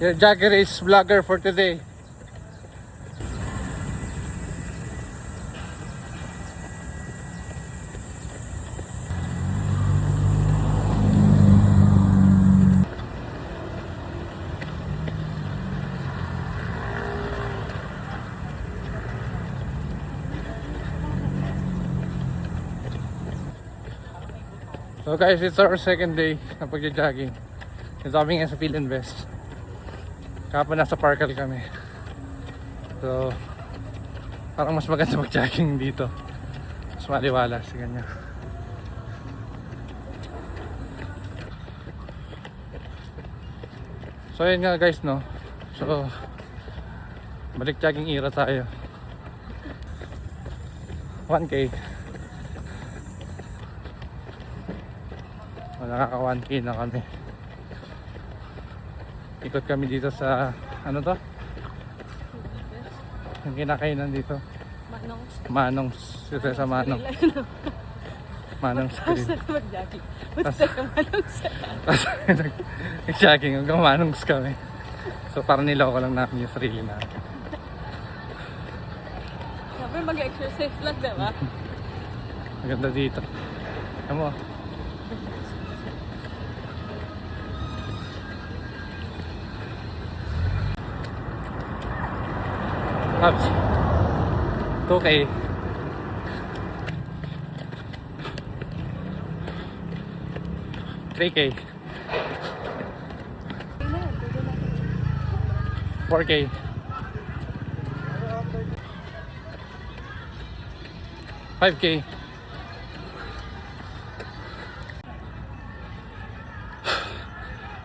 Your Jagger is vlogger for today. So guys, it's our second day na pagja-jogging. Ito kami ngayon sa Field & Best. Kapag nasa Parkal kami. So parang mas maganda mag-jogging dito. Mas maliwalas, ganyan. So ayun nga guys, no. So balik jogging era tayo. 1K. Nakaka 1K na kami. Ikot kami dito sa ano to? Yung kinakainan dito. Manong's. Dito sa Manong. Manong's Grill. Nag-jogging hanggang Manong's kami. So parang niloko lang namin yung sarili natin. Sabi mag-exercise lang, diba? Maganda dito. Alam mo, Ups. 2K. 3K. 4K. 5K.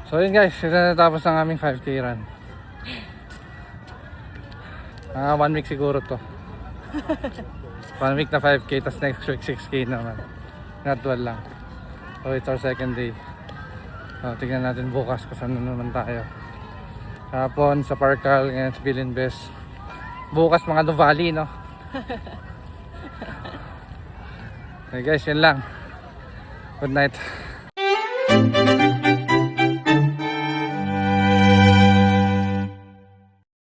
So yun guys, ito na natapos ang aming 5K run. 1 week siguro to. 1 week na 5K, tas next week 6K naman. Not 12 lang. So it's our second day. So tignan natin bukas kung saan naman tayo. Hapon sa Parkal, ngayon sa Field & Best. Bukas mga Nuvali, no? Okay guys, yun lang. Good night.